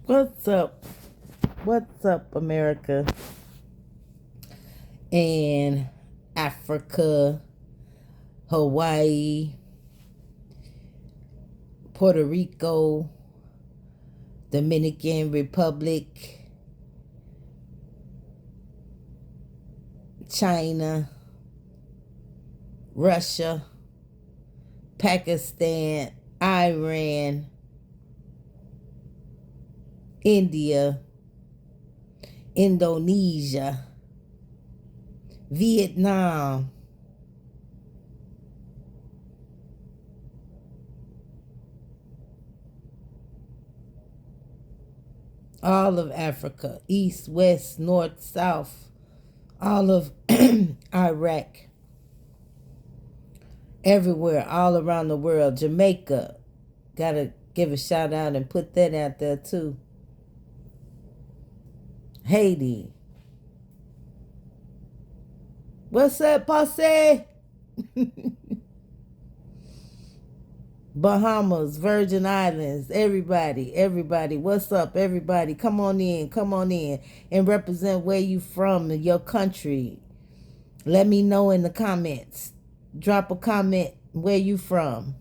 What's up? What's up, America and Africa, Hawaii, Puerto Rico, Dominican Republic, China, Russia, Pakistan, Iran, India, Indonesia, Vietnam, all of Africa, East, West, North, South, all of Iraq, everywhere, all around the world. Jamaica, gotta give a shout out and put that out there too. Haiti, what's up, posse? Bahamas, Virgin Islands, everybody, what's up, everybody? Come on in, and represent where you from and your country. Let me know in the comments. Drop a comment where you from.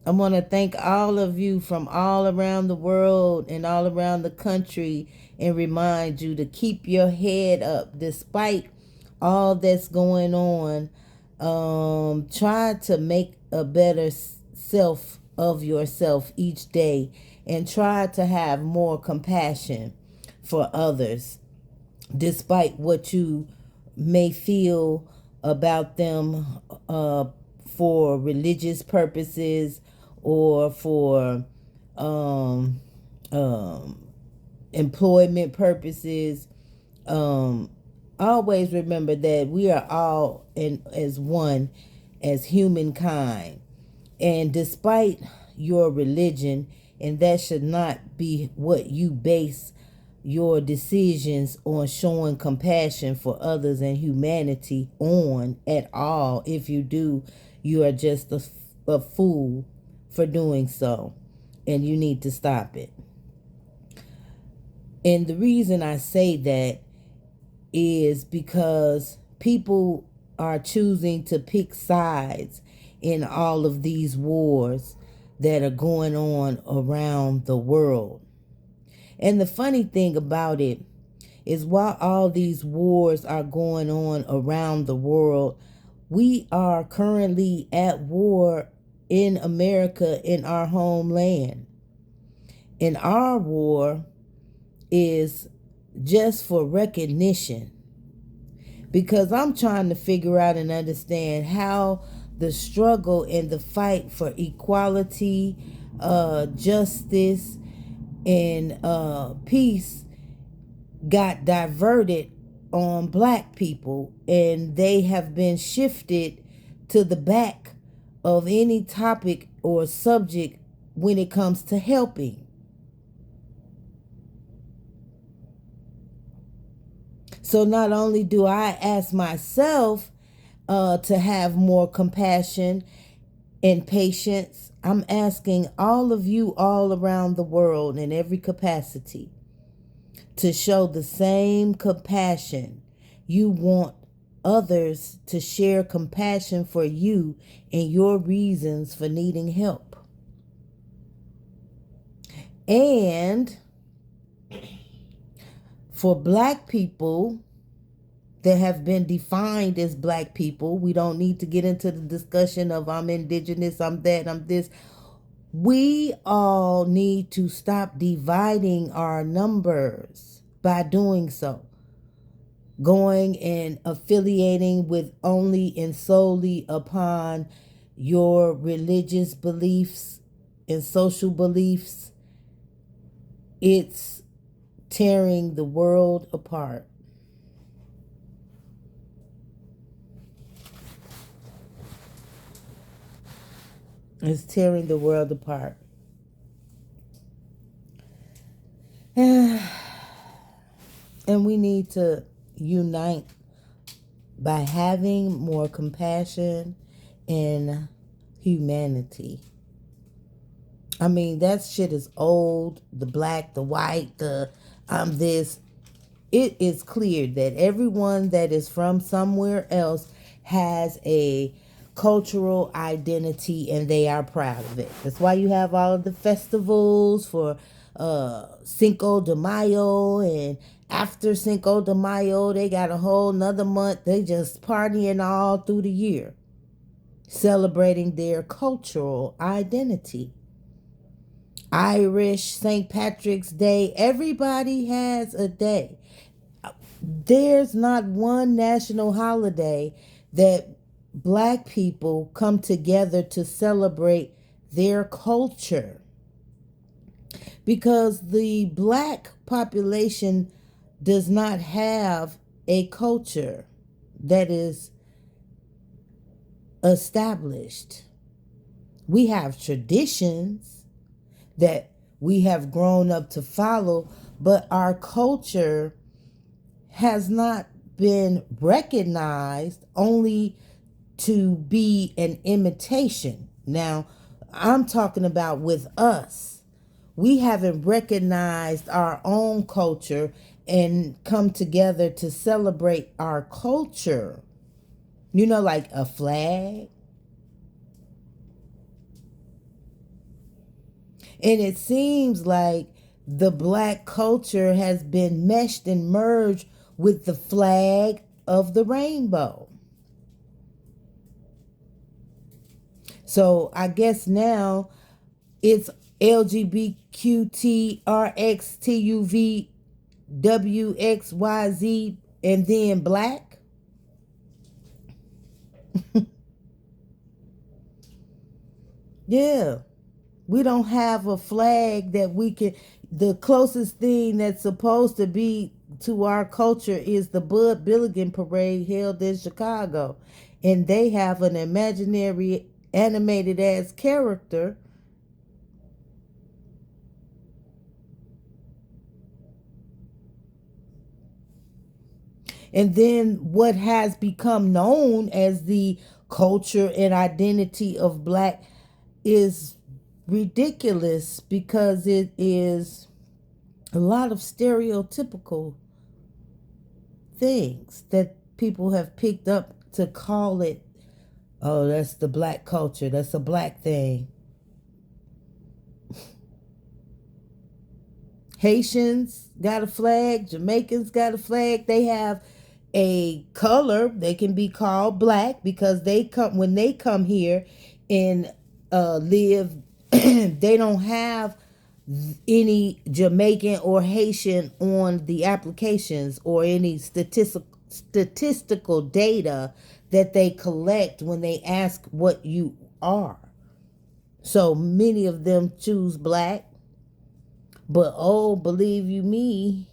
I want to thank all of you from all around the world and all around the country and remind you to keep your head up despite all that's going on. Try to make a better self of yourself each day and try to have more compassion for others despite what you may feel about them for religious purposes or for um, um, employment purposes. Always remember that we are all in as one, as humankind. And despite your religion, and that should not be what you base your decisions on showing compassion for others and humanity on at all. If you do, you are just a fool for doing so, and you need to stop it. And the reason I say that is because people are choosing to pick sides in all of these wars that are going on around the world. And the funny thing about it is while all these wars are going on around the world, we are currently at war in America, in our homeland. And our war is just for recognition, because I'm trying to figure out and understand how the struggle and the fight for equality, justice, and peace got diverted on black people, and they have been shifted to the back of any topic or subject when it comes to helping. So not only do I ask myself to have more compassion and patience, I'm asking all of you all around the world in every capacity to show the same compassion. You want others to share compassion for you and your reasons for needing help. And for black people that have been defined as black people, we don't need to get into the discussion of I'm indigenous, I'm that, I'm this. We all need to stop dividing our numbers by doing so. Going and affiliating with only and solely upon your religious beliefs and social beliefs. It's tearing the world apart. It's tearing the world apart. And we need to unite by having more compassion and humanity. I mean, that shit is old. The black, the white, the this. It is clear that everyone that is from somewhere else has a cultural identity and they are proud of it. That's why you have all of the festivals for Cinco de Mayo, and after Cinco de Mayo they got a whole nother month. They just partying all through the year, celebrating their cultural identity. Irish, St. Patrick's Day, everybody has a day. There's not one national holiday that black people come together to celebrate their culture, because the black population does not have a culture that is established. We have traditions that we have grown up to follow, but our culture has not been recognized, only to be an imitation. Now, I'm talking about with us. We haven't recognized our own culture and come together to celebrate our culture. You know, like a flag. And it seems like the black culture has been meshed and merged with the flag of the rainbow. So I guess now it's LGBTQTRXTUVWXYZ and then black. Yeah. We don't have a flag that we can. The closest thing that's supposed to be to our culture is the Bud Billigan parade held in Chicago. And they have an imaginary animated ass character. And then what has become known as the culture and identity of black is ridiculous, because it is a lot of stereotypical things that people have picked up to call it. Oh, that's the black culture. That's a black thing. Haitians got a flag. Jamaicans got a flag. They have a color. They can be called black because they come when they come here and live. They don't have any Jamaican or Haitian on the applications or any statistical data that they collect when they ask what you are. So many of them choose black. But oh, believe you me,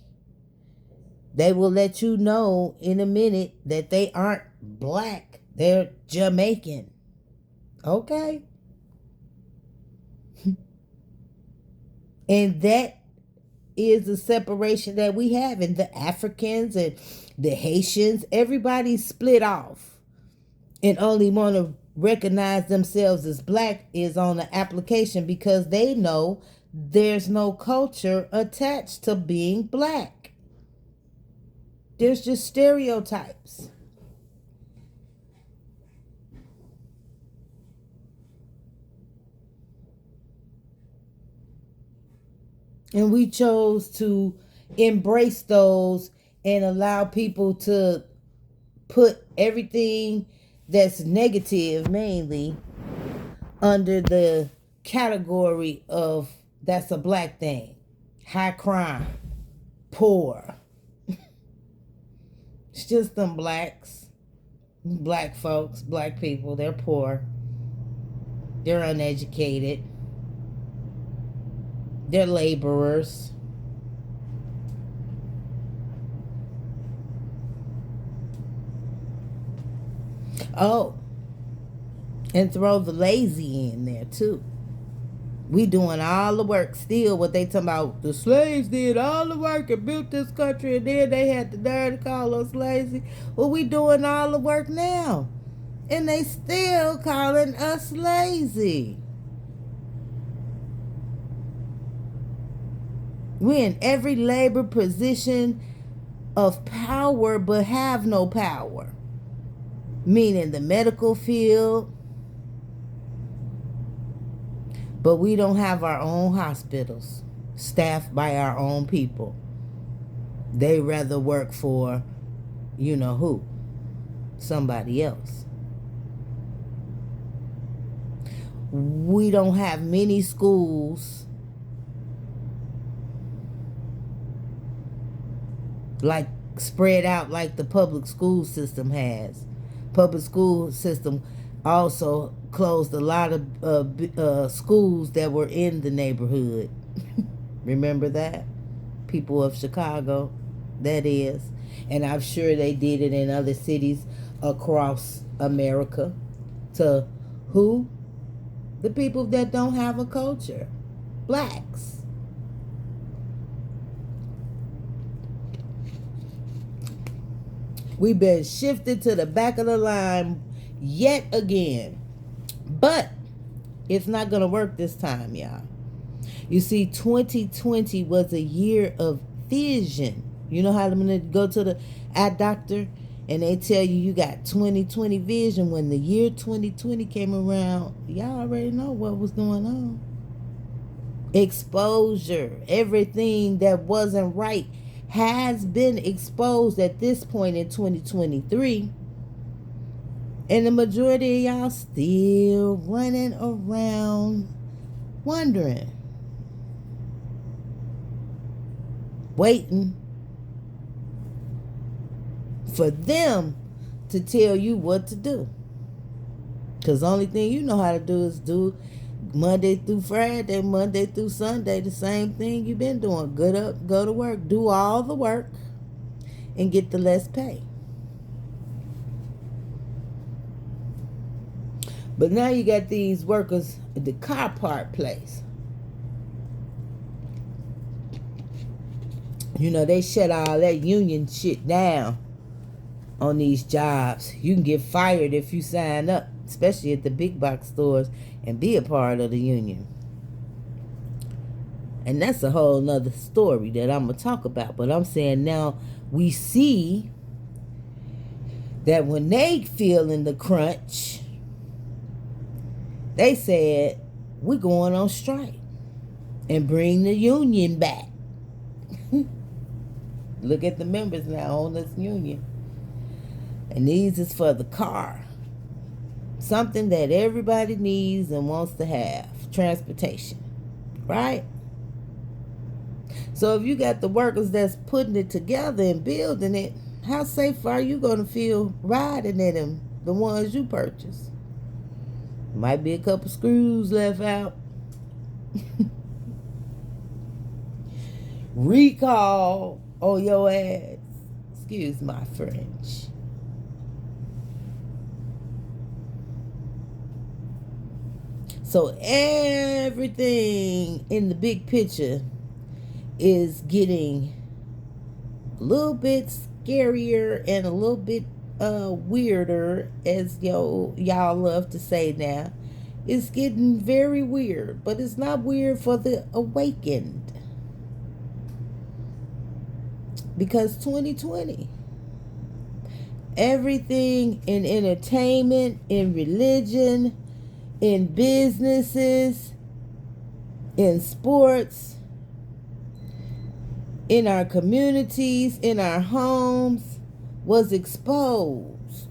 they will let you know in a minute that they aren't black. They're Jamaican. Okay? And that is the separation that we have. And the Africans and the Haitians, everybody's split off and only want to recognize themselves as black is on the application because they know there's no culture attached to being black. There's just stereotypes. And we chose to embrace those and allow people to put everything that's negative mainly under the category of that's a black thing. High crime, poor. It's just them blacks, black folks, black people. They're poor. They're uneducated. They're laborers. Oh, and throw the lazy in there too. We doing all the work still. What they talking about? The slaves did all the work and built this country, and then they had the nerve to call us lazy. Well, we doing all the work now, and they still calling us lazy. We're in every labor position of power but have no power. Meaning the medical field, but we don't have our own hospitals staffed by our own people. They rather work for you know who, somebody else. We don't have many schools like spread out like the public school system has. Public school system also closed a lot of schools that were in the neighborhood. Remember that? People of Chicago, that is. And I'm sure they did it in other cities across America. To who? The people that don't have a culture. Blacks. We've been shifted to the back of the line yet again. But it's not going to work this time, y'all. You see, 2020 was a year of vision. You know how I'm going to go to the eye doctor and they tell you you got 2020 vision. When the year 2020 came around, y'all already know what was going on. Exposure. Everything that wasn't right has been exposed at this point in 2023. And the majority of y'all still running around wondering, waiting for them to tell you what to do. Because the only thing you know how to do is do Monday through Friday, Monday through Sunday, the same thing you've been doing. Get up, go to work, do all the work, and get the less pay. But now you got these workers at the car part place. You know, they shut all that union shit down on these jobs. You can get fired if you sign up, especially at the big box stores, and be a part of the union. And that's a whole nother story that I'm going to talk about. But I'm saying now we see that when they feeling the crunch, they said, we're going on strike and bring the union back. Look at the members now on this union. And these is for the car. Something that everybody needs and wants to have. Transportation. Right? So if you got the workers that's putting it together and building it, how safe are you going to feel riding in them, the ones you purchase? Might be a couple screws left out. Recall on your ass. Excuse my French. So everything in the big picture is getting a little bit scarier and a little bit weirder, as y'all love to say now. It's getting very weird, but it's not weird for the awakened. Because 2020, everything in entertainment, in religion, in businesses, in sports, in our communities, in our homes, was exposed.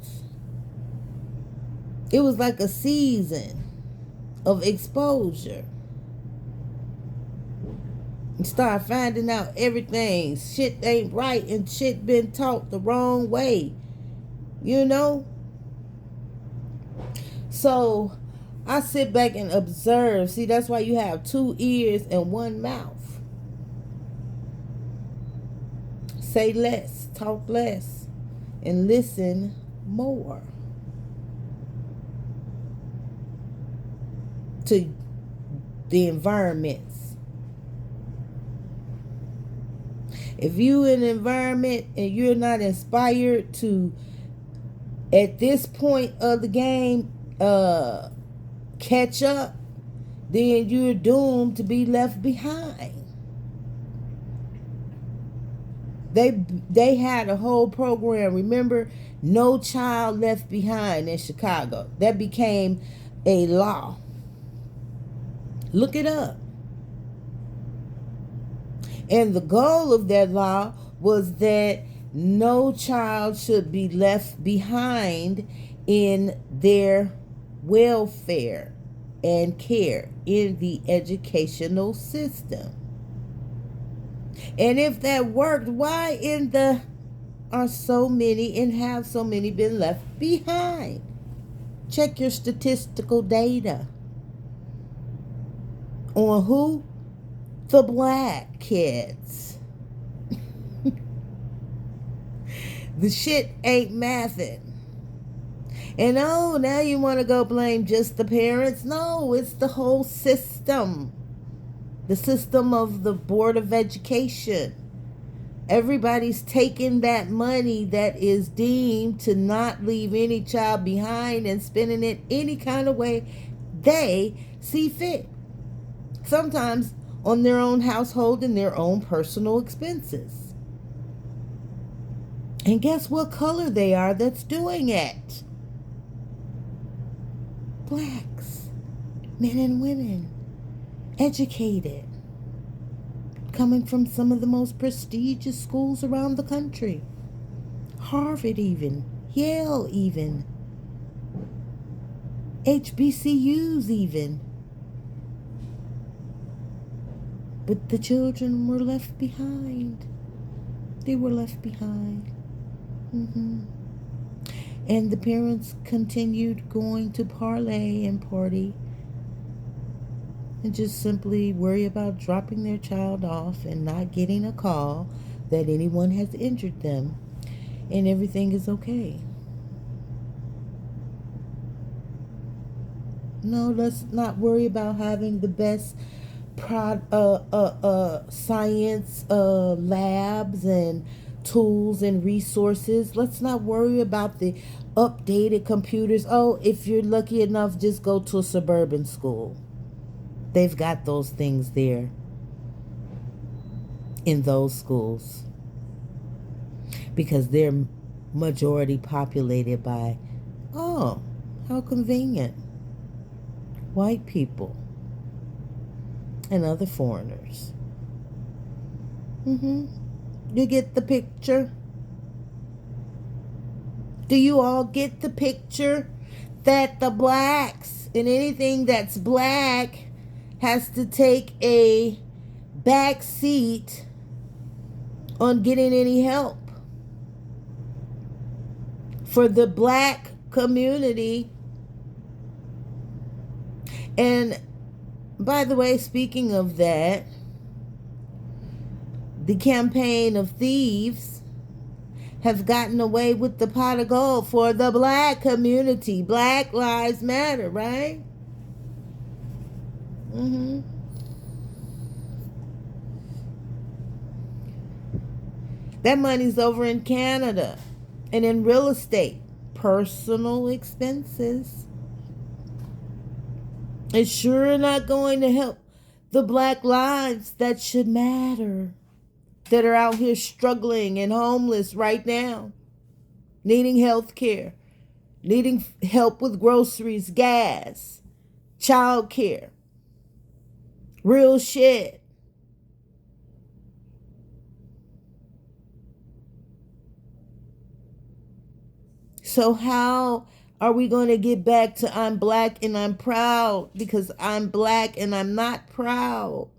It was like a season of exposure. You start finding out everything. Shit ain't right and shit been taught the wrong way. You know? So I sit back and observe. See, that's why you have 2 ears and 1 mouth. Say less, talk less, and listen more to the environments. If you in an environment and you're not inspired to, at this point of the game, catch up, then you're doomed to be left behind. They had a whole program. Remember, No Child Left Behind in Chicago. That became a law. Look it up. And the goal of that law was that no child should be left behind in their welfare and care in the educational system. And if that worked, why in the are so many and have so many been left behind? Check your statistical data on who? The black kids. The shit ain't mathing. And oh, now you want to go blame just the parents? No, it's the whole system. The system of the Board of Education. Everybody's taking that money that is deemed to not leave any child behind and spending it any kind of way they see fit. Sometimes on their own household and their own personal expenses. And guess what color they are that's doing it? Blacks, men and women, educated, coming from some of the most prestigious schools around the country. Harvard even, Yale even, HBCUs even. But the children were left behind. They were left behind. And the parents continued going to parlay and party and just simply worry about dropping their child off and not getting a call that anyone has injured them and everything is okay. No, let's not worry about having the best science labs and tools and resources. Let's not worry about the updated computers. Oh, if you're lucky enough, just go to a suburban school. They've got those things there in those schools because they're majority populated by, oh, how convenient, white people and other foreigners. You get the picture? Do you all get the picture that the blacks and anything that's black has to take a back seat on getting any help? For the black community. And by the way, speaking of that, the campaign of thieves have gotten away with the pot of gold for the black community. Black Lives Matter, right? That money's over in Canada and in real estate, personal expenses. It's sure not going to help the black lives that should matter, that are out here struggling and homeless right now, needing health care, needing help with groceries, gas, child care, real shit. So how are we going to get back to I'm black and I'm proud? Because I'm black and I'm not proud.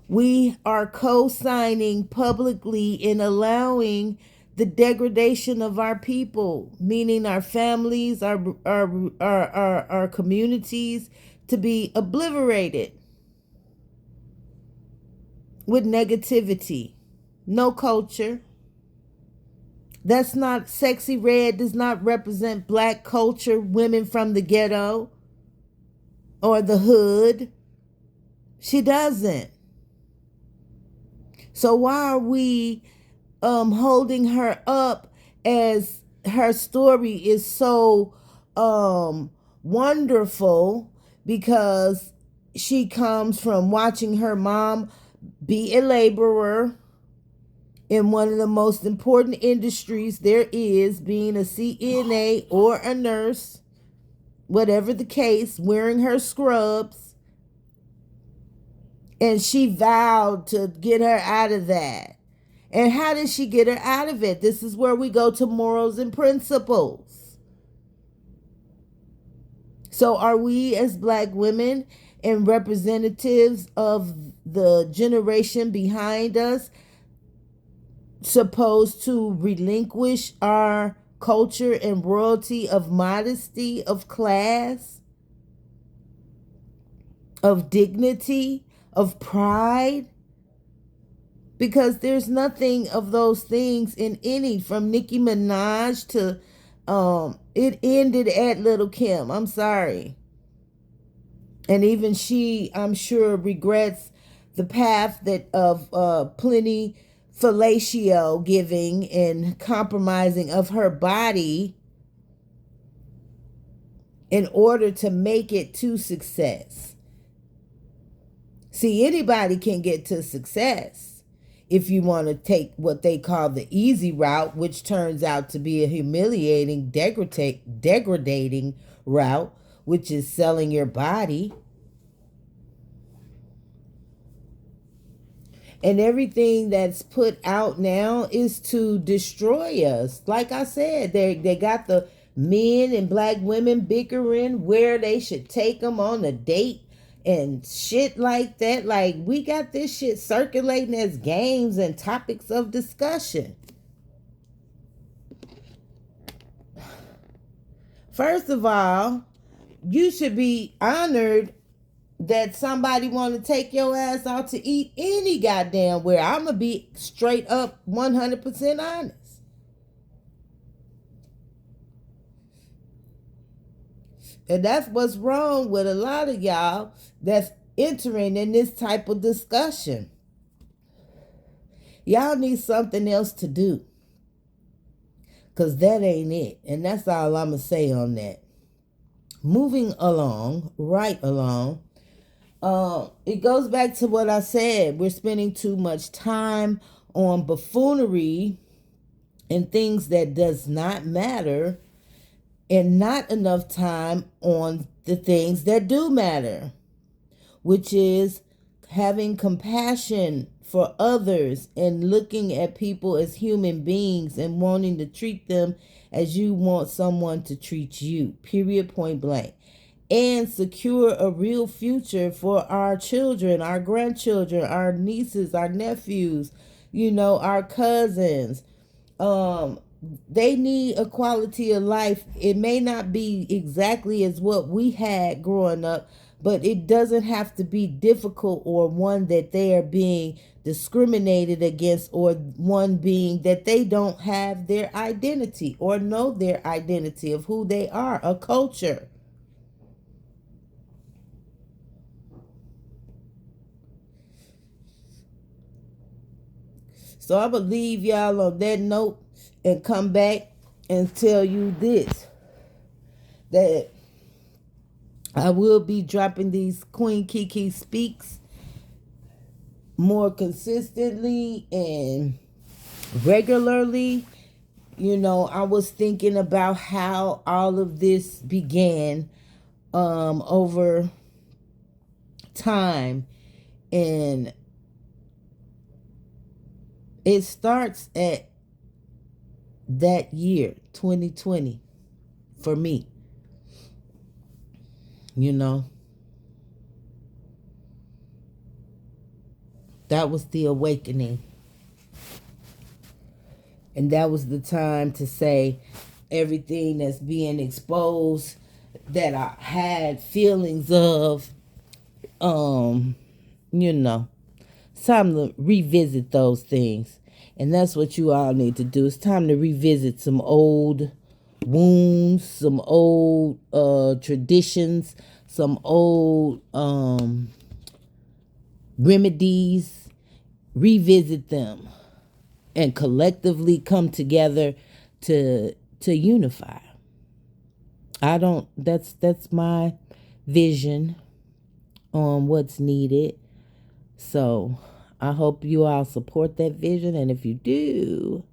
We are co-signing publicly in allowing the degradation of our people, meaning our families, our communities, to be obliterated with negativity. No culture. That's not, Sexy Red does not represent black culture, women from the ghetto or the hood. She doesn't. So why are we holding her up as her story is so wonderful? Because she comes from watching her mom be a laborer in one of the most important industries there is, being a CNA or a nurse, whatever the case, wearing her scrubs. And she vowed to get her out of that. And how did she get her out of it? This is where we go to morals and principles. So are we as Black women and representatives of the generation behind us supposed to relinquish our culture and royalty of modesty, of class, of dignity, of pride? Because there's nothing of those things in any, from Nicki Minaj to it ended at Little Kim. I'm sorry. And even she, I'm sure, regrets the path that of plenty fellatio giving and compromising of her body in order to make it to success. See, anybody can get to success if you want to take what they call the easy route, which turns out to be a humiliating, degrading route, which is selling your body. And everything that's put out now is to destroy us. Like I said, they got the men and Black women bickering where they should take them on a date and shit like that. Like, we got this shit circulating as games and topics of discussion. First of all, you should be honored that somebody want to take your ass out to eat any goddamn where. I'm going to be straight up 100% honest. And that's what's wrong with a lot of y'all that's entering in this type of discussion. Y'all need something else to do. Because that ain't it. And that's all I'm going to say on that. Moving along, right along. It goes back to what I said. We're spending too much time on buffoonery and things that does not matter, and not enough time on the things that do matter, which is having compassion for others and looking at people as human beings and wanting to treat them as you want someone to treat you, period, point blank. And secure a real future for our children, our grandchildren, our nieces, our nephews, our cousins. They need a quality of life. It may not be exactly as what we had growing up, but it doesn't have to be difficult or one that they are being discriminated against, or one being that they don't have their identity or know their identity of who they are, a culture. So I will leave y'all on that note and come back and tell you this, that I will be dropping these Queen Kiki Speaks more consistently and regularly. I was thinking about how all of this began over time, and it starts at that year, 2020, for me. That was the awakening. And that was the time to say everything that's being exposed that I had feelings of, it's time to revisit those things. And that's what you all need to do. It's time to revisit some old wounds, some old traditions, some old remedies. Revisit them and collectively come together to unify. That's my vision on what's needed. So I hope you all support that vision. And if you do,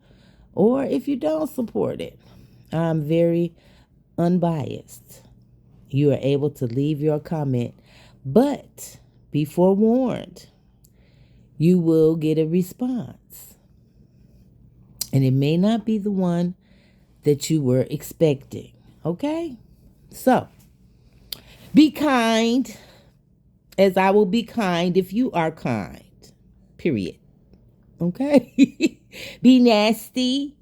or if you don't support it, I'm very unbiased. You are able to leave your comment, but be forewarned, you will get a response. And it may not be the one that you were expecting. Okay? So, be kind, as I will be kind if you are kind. Period. Okay? Be nasty,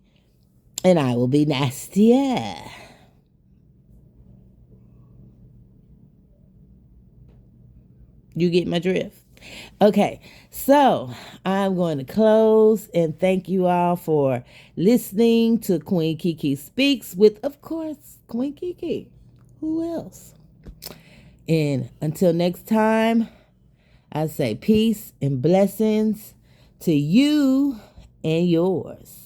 and I will be nastier. You get my drift? Okay, so I'm going to close and thank you all for listening to Queen Kiki Speaks with, of course, Queen Kiki. Who else? And until next time, I say peace and blessings to you and yours.